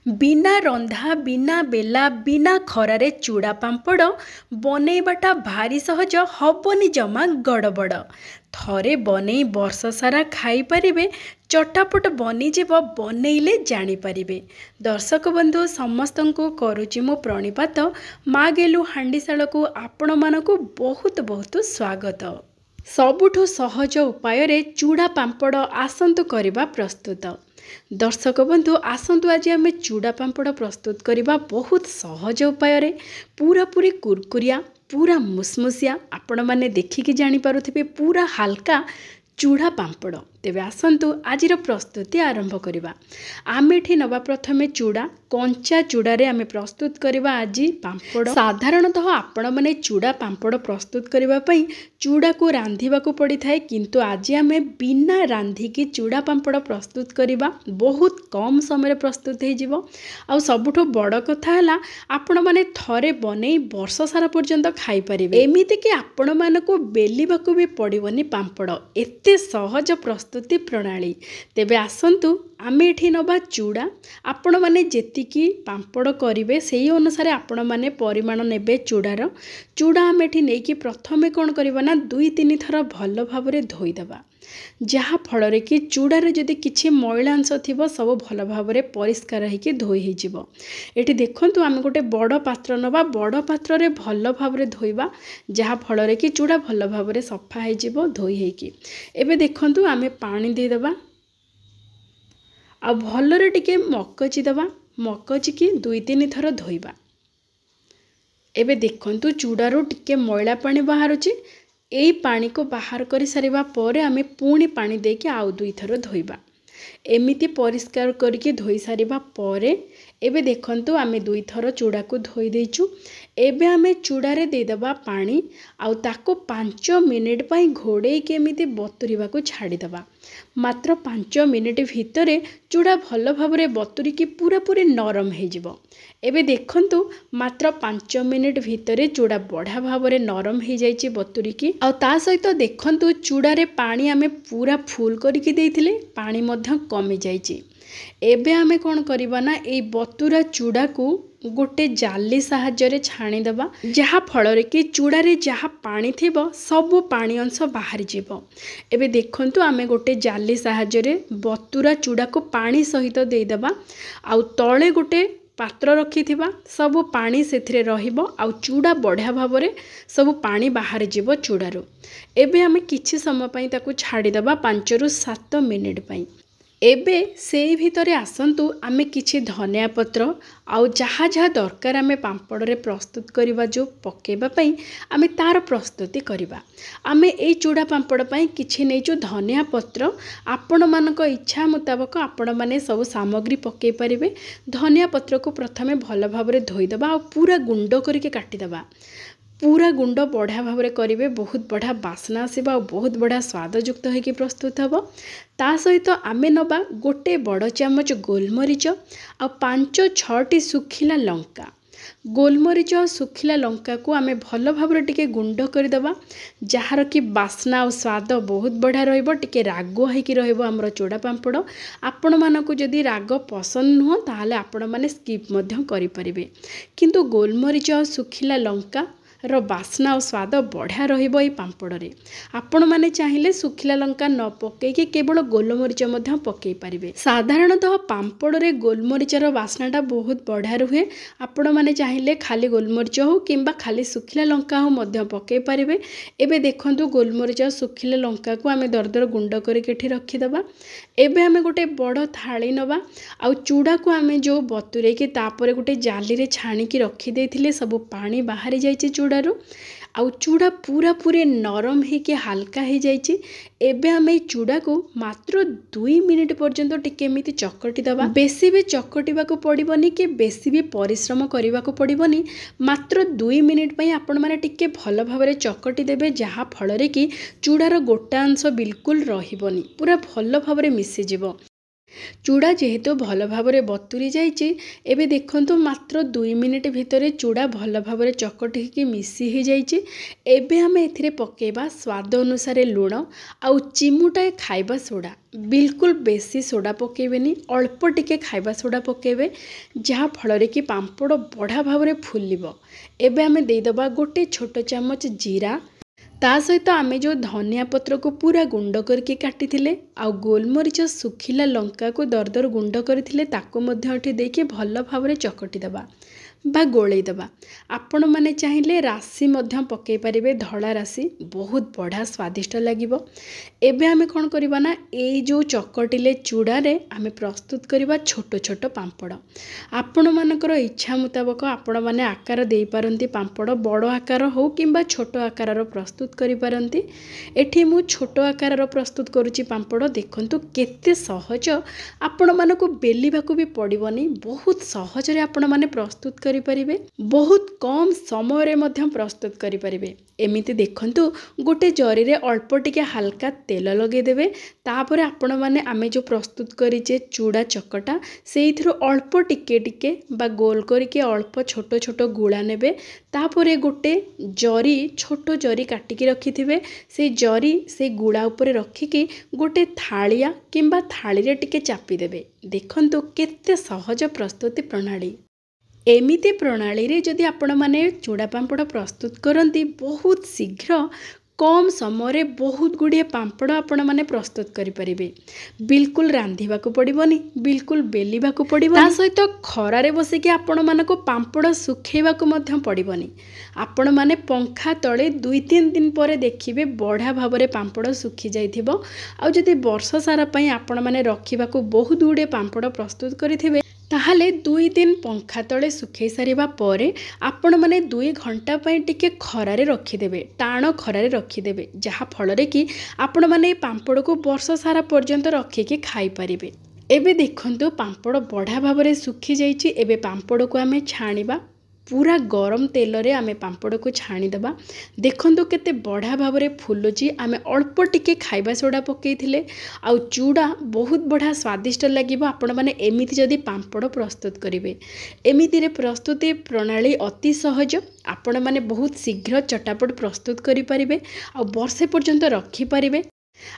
बिना रंधा बिना बेला बिना खरारे चूड़ा पांपड़ बनैबाटा भारी सहज हबनी जमा गड़बड़ थरे बनै वर्ष सारा खाई परिबे चटापट बनीजिव बनैले जानिपारिबे। दर्शक बंधु समस्तंकु करुछि मो प्रणिपात माँ गेलु हांडीशाल को आपण मानकु बहुत बहुत स्वागत। सबुठु सहज उपाय रे चूड़ा पांपड़ आसंतु करिबा प्रस्तुत। दर्शक बंधु आसंतु आज आम चूड़ा पांपड़ प्रस्तुत करवा बहुत सहज उपाय रे पूरा पूरी कुरकुरिया पूरा मुसमुसिया आपण माने देखिकी जानी पारुथिबे पूरा हल्का चूड़ा पांपड़। तेबे आसंतु आज प्रस्तुति आरंभ करिबा। आमे एठी नवा प्रथमे चूड़ा कंचा चूड़ा रे आमे प्रस्तुत करिबा आज पांपड़। साधारणतः आपण माने चूड़ा पांपड़ प्रस्तुत करिबा पई चूड़ा को रांधिबा को पड़ी थाए, किंतु आज आमे बिना रांधिकी चूड़ा पांपड़ प्रस्तुत करिबा। बहुत कम समय प्रस्तुत हो जिवो। आ सबुठो बड़ कथा हला आपण माने थरे बनै वर्ष सारा पर्यंत खाई परिबे। एमिति कि आपण मानको बेलिबाकू भी पड़िबनी पांपड़। एते सहज प्रस्तुति प्रणाली। तेबे आसंतु आमे एठी नबा चूड़ा। आपण माने जेतिकी पांपड़ करिवे सेही अनुसार आपण माने परिमाण नेबे चूड़ार। चूड़ा आमे एठी नेकी प्रथमे कोन करिबा ना 2-3 थर भल भाबरे धोई देबा, जहा फल रे कि चूड़ारे जदि किछि मैला अंश थिबो सब भल भाबरे परिष्कार हेकि धोई हे जिवो। एठी देखंतु आमे गोटे बड़ पात्र नबा, बड़ पात्र रे भल भाबरे धोइबा, जहा फल रे कि चूड़ा भल भाबरे सफा हे जिवो धोई हेकि। एबे देखंतु आमे पानी दे देबा आ भल रे टिके मकचि देबा। मकचि कि 2-3 थर धोइबा। एबे देखंतु चूड़ारो टिके मैला पानी बाहरुछि। एई पानी को बाहर कर सारिबा परे आमे पुणी पानी देके आउ 2 थर धोइबा। एमिति परिष्कार करके धोई सारिबा परे एबे देखंतु आमे 2 थर चूड़ा को धोई देइछु। एबे आमे चूड़ा रे दे देबा पानी आउ ताको 5 मिनिट पई घोड़े के एमिति बतुरिबा को छाड़ी देबा। मात्र 5 मिनिट भितरे चूड़ा भल भाबरे बतुरी की पूरा पूरी नरम हे जिवो। एबे देखंतु मात्र 5 मिनिट भितरे चूड़ा बढ़िया भाबरे नरम हे जाइछि बतुरी की। आ ता सहित देखंतु चूड़ा रे पानी आमे पूरा फुल करिके देइथिले, पानी मध्य कमी जाइछि। एबे आमे कोन करिबा ना एई बतुरा चूड़ा को गोटे जाली साहाय्य रे छाणी देबा, जहा फल रे कि चूड़ा रे जहा पानी थिबो सब पानी अंश बाहर जिवो। एबे देखंतु आमे गोटे जाली साहाय्य रे बतुरा चूड़ा को पानी सहित देई देबा। आउ तळे गोटे पात्र रखिथिबा, सब पानी सेथिरे रहिबो आउ चूड़ा बढ़िया भाबरे सब पानी बाहर जिवो चूड़ारो। एबे आमे किछि समय पई ताकू छाड़ी देबा 5 रु 7 मिनिट पई। एबे सेई भितरे आसंतु आमे किछि धनिया पत्र आउ जहा जहा दरकार आमे पांपड़ रे प्रस्तुत करिबा जो पकेबा पई आमे तार प्रस्तुति करिबा। आमे एई चूड़ा पांपड़ पई किछि नेइचो धनिया पत्र। आपण मानक इच्छा मुताबक आपण माने सब सामग्री पकेई परिबे। धनिया पत्र को प्रथमे भल भाबरे धोई देबा आ पूरा गुंड करके काटी देबा। पूरा गुंड बढ़िया भाबरे करिवे, बहुत बढ़िया बास्ना आसीबा और बहुत बढ़िया स्वादयुक्त होइके प्रस्तुत हबो। ता सहित आमे नबा गोटे बड़ चामच गोलमरीच आ 5-6टी सुखिला लंका। गोलमरीच और सुखिला लंका को आमे भल भाबरे टिके गुंड कर देबा, जहार कि बास्ना और स्वाद बहुत बढ़िया रहिबो। टिके रागुआ हेकि रहिबो हमर चूड़ा पांपड़। आपण मानकु जदि राग पसंद नुह ताहाले आपण माने स्किप मध्य करि परिबे, किंतु गोलमरीच और सुखिला लंका रो बास्ना और स्वाद बढ़िया रहिबो ए पांपड़ रे। आपण माने चाहिले सुखिला लंका न पके के केवल गोलमरीच मध्य पके परिबे। साधारणतः पांपड़ रे गोलमरीच रो बास्नाटा बहुत बढ़िया रुहे। आपण माने चाहिले खाली गोलमरीच हो किंबा खाली सुखिला लंका हो मध्य पके परिबे। एबे देखंतु गोलमरीच और सुखिला लंका को आमे दरदर गुंड करके एठी रखि देबा। एबे आमे गोटे बड़ थाली नबा आ चूड़ा को आमे जो बतुरे के तापरे गोटे जाली रे छाणी की रखि देथिले सब पानी बाहरी जाइछि चूड़ा रो। आउ चूड़ा पूरा पूरे नरम हे के हल्का हे जाइछि। एबे आमे चूड़ा को मात्र 2 मिनिट पर्यंत टिके एमिति चकटी दबा। बेसी भी चकटिबा को पड़िबनी कि बेसी भी परिश्रम करिबा को पड़िबनी। मात्र 2 मिनिट पई आपण माने टिके भल भाबरे चकटी देबे, जहा फल रे कि चूड़ार गोटा अंश बिल्कुल रहिबनी, पूरा भल भाबरे मिसि जिवो। चूड़ा जेहेतु भल भाव बतुरी जाइए एबे देखंतु मात्र 2 मिनिट भितर चूड़ा भल भाव चकटिकी मिसी हो जाइए। एबे आम एथिरे पकेबा स्वाद अनुसार लुण आउ चिमुटाए खाइबा सोडा। बिल्कुल बेसी सोडा पकेबेनी, अल्प टिके खाइबा सोडा पकेबे जहाँ फल कि पांपड़ बढ़ा भाव फुलिबो। एबे आमे देइदबा गोटे छोट चामच जीरा, ता सहित आमे जो धनिया पत्र को पूरा गुंड करके काटी थिले आउ गोलमरीच सुखिला लंका को दरदर गुंड करथिले ताको मध्य एठी देके भल भाव चकटी दबा बा गोलई दबा। आपण माने चाहिले राशि मध्य पकई पारिबे, धड़ा राशि बहुत बढ़िया स्वादिष्ट लागिबो। एबे आमे कोन करबा ना ए जो चकटिले चूड़ा रे आमे प्रस्तुत करबा छोट छोट पांपड़। आपण मानकर इच्छा मुताबक आपण माने आकार देई पारंती, पांपड़ बड़ आकार हो किंबा छोट आकार प्रस्तुत करि पारंती। एठी मु छोट आकार प्रस्तुत करूची पांपड़। देखंतु केते सहज, आपण मानको बेलिबाकू भी पड़िबनी, बहुत सहज रे आपण माने प्रस्तुत करि परिबे, बहुत कम समय रे मध्य प्रस्तुत करि परिबे। एमिति देखंतु गोटे जरी रे अल्प टिके हल्का तेल लगे देबे, तापरे आपण माने आमे जो प्रस्तुत करिचे चूड़ा चकटा सेइथिरो अल्प टिके टिके बा गोल करके अल्प छोट छोट गुळा नेबे। तापरे गोटे जरी छोट जरी काटिकी रखिथिबे, से जरी से गुळा उपरे रखिकी गोटे थालिया किंबा थाली रे टिके चापी देबे। देखंतु केते सहज प्रस्तुति प्रणाली। एमिति प्रणाली रे जदि आपण माने चूड़ा पांपड़ प्रस्तुत करंती, बहुत शीघ्र कम समय बहुत गुड़िए पांपड़ आपण माने प्रस्तुत करि परिबे। बिल्कुल रांधिबाकू पड़िबनी, बिल्कुल बेलिबाकू पड़िबनी, ता सहित खरारे बसिकी आपण मानको पांपड़ सुखेबाकू मध्य पड़िबनी। आपण माने पंखा तले 2-3 दिन पर देखिबे बढ़िया भाव पांपड़ सुखी जाइथिबो। आ जदि वर्ष सारा पई आपण माने रखिबाकू बहुत गुड़िए पांपड़ प्रस्तुत करिथिबे, ताहले 2 दिन पंखा तले सुखई सारिबा परे आपण माने 2 घंटा पई टिके खरारे रखिदेबे, टाण खरारे रखिदेबे, जहा फल कि आपण माने पांपड़ को वर्ष सारा पर्यंत रखिके खाई पारिबे। एबे देखंतु पांपड़ बढ़िया भाव सुखी जाइछि। एबे पांपड़ को आमे छाणीबा, पूरा गरम तेल रे आमे पांपड़ को छाणी दबा। देखंतु केते बढ़िया भाव फुलुची। आमे अल्प टिके खाइबा सोडा पकेइथिले आउ चूड़ा बहुत बढ़िया स्वादिष्ट लागिबो। आपण माने एमिति जदि पांपड़ प्रस्तुत करिवे, एमिति रे प्रस्तुति प्रणाली अति सहज। आपण माने बहुत शीघ्र चटापट प्रस्तुत करि परिबे आउ वर्षे पर्यंत रखि परिबे।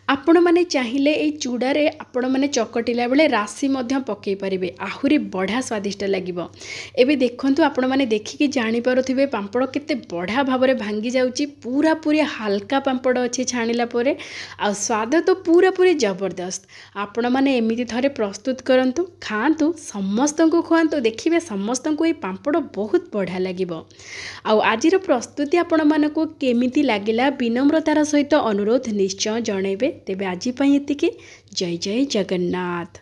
आपण माने चाहिले ए चूड़ा रे आपण माने चकटिला बेले राशि मध्य पकई पारिबे, आहुरी बढ़िया स्वादिष्ट लागिबो। एबे देखंतु आपण माने देखिकी जानि पारुथिबे पांपड़ केते बढ़िया भाव भांगी जाउची। पूरा पूरी हल्का पांपड़ अछि छाणिला परे, आ स्वाद तो पूरा पूरी जबरदस्त। आपण माने एमिति थरे प्रस्तुत करंतु, खांतु, समस्तंको खुआंतु, देखिबे समस्तंको ए पांपड़ बहुत बढ़िया लागिबो। आ आजिर प्रस्तुति आपण मानको केमिति लागिला विनम्रतार सहित अनुरोध निश्चय जणैबे। तेबे आजि पई एतिके। जय जय जगन्नाथ।